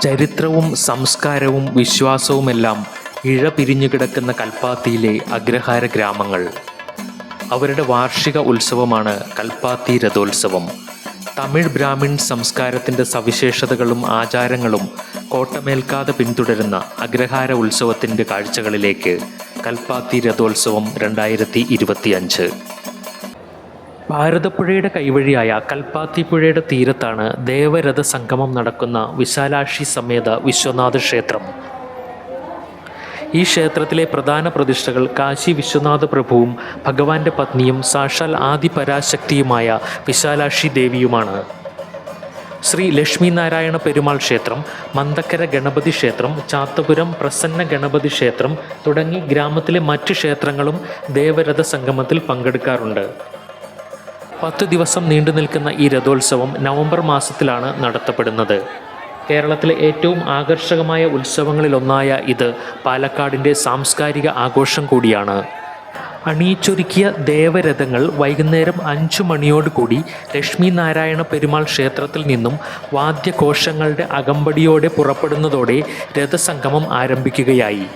ചരിത്രവും സംസ്കാരവും വിശ്വാസവുമെല്ലാം ഇഴപിരിഞ്ഞു കിടക്കുന്ന കൽപ്പാത്തിയിലെ അഗ്രഹാര ഗ്രാമങ്ങൾ. അവരുടെ വാർഷിക ഉത്സവമാണ് കൽപ്പാത്തി രഥോത്സവം. തമിഴ് ബ്രാഹ്മിൺ സംസ്കാരത്തിൻ്റെ സവിശേഷതകളും ആചാരങ്ങളും കോട്ടമേൽക്കാതെ പിന്തുടരുന്ന അഗ്രഹാര ഉത്സവത്തിൻ്റെ കാഴ്ചകളിലേക്ക് കൽപ്പാത്തി രഥോത്സവം 2025. ഭാരതപ്പുഴയുടെ കൈവഴിയായ കൽപ്പാത്തി പുഴയുടെ തീരത്താണ് ദേവരഥ സംഗമം നടക്കുന്ന വിശാലാക്ഷി സമേത വിശ്വനാഥ ക്ഷേത്രം. ഈ ക്ഷേത്രത്തിലെ പ്രധാന പ്രതിഷ്ഠകൾ കാശി വിശ്വനാഥ പ്രഭുവും ഭഗവാന്റെ പത്നിയും സാക്ഷാൽ ആദിപരാശക്തിയുമായ വിശാലാക്ഷി ദേവിയുമാണ്. ശ്രീ ലക്ഷ്മീനാരായണ പെരുമാൾ ക്ഷേത്രം, മന്തക്കര ഗണപതി ക്ഷേത്രം, ചാത്തപുരം പ്രസന്ന ഗണപതി ക്ഷേത്രം തുടങ്ങി ഗ്രാമത്തിലെ മറ്റ് ക്ഷേത്രങ്ങളും ദേവരഥ സംഗമത്തിൽ പങ്കെടുക്കാറുണ്ട്. 10 ദിവസം നീണ്ടു നിൽക്കുന്ന ഈ രഥോത്സവം നവംബർ മാസത്തിലാണ് നടത്തപ്പെടുന്നത്. കേരളത്തിലെ ഏറ്റവും ആകർഷകമായ ഉത്സവങ്ങളിലൊന്നായ ഇത് പാലക്കാടിൻ്റെ സാംസ്കാരിക ആഘോഷം കൂടിയാണ്. അണിയിച്ചൊരുക്കിയ ദേവരഥങ്ങൾ വൈകുന്നേരം 5 മണിയോടുകൂടി ലക്ഷ്മീനാരായണ പെരുമാൾ ക്ഷേത്രത്തിൽ നിന്നും വാദ്യഘോഷങ്ങളുടെ അകമ്പടിയോടെ പുറപ്പെടുന്നതോടെ രഥസംഗമം ആരംഭിക്കുകയായി.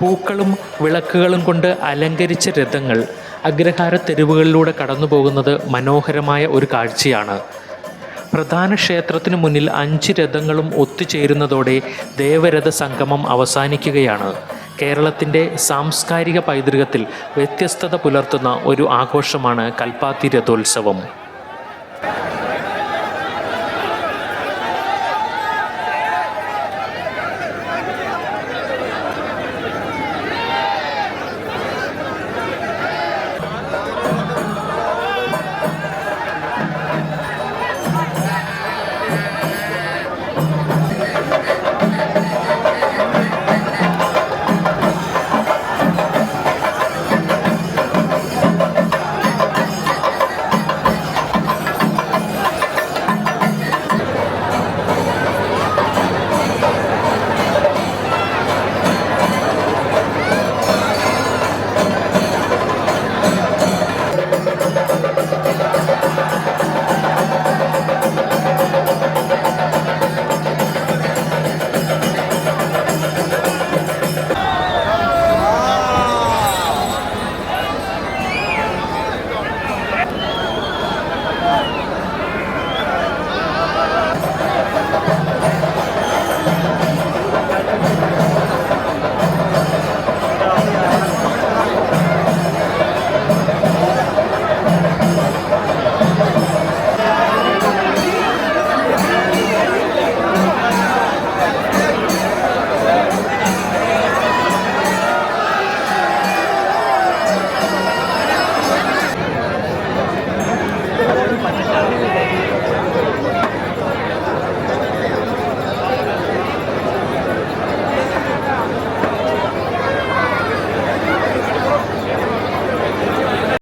പൂക്കളും വിളക്കുകളും കൊണ്ട് അലങ്കരിച്ച രഥങ്ങൾ അഗ്രഹാര തെരുവുകളിലൂടെ കടന്നു പോകുന്നത് മനോഹരമായ ഒരു കാഴ്ചയാണ്. പ്രധാന ക്ഷേത്രത്തിനു മുന്നിൽ 5 രഥങ്ങളും ഒത്തുചേരുന്നതോടെ ദേവരഥ സംഗമം അവസാനിക്കുകയാണ്. കേരളത്തിൻ്റെ സാംസ്കാരിക പൈതൃകത്തിൽ വ്യത്യസ്തത പുലർത്തുന്ന ഒരു ആഘോഷമാണ് കൽപ്പാത്തി രഥോത്സവം.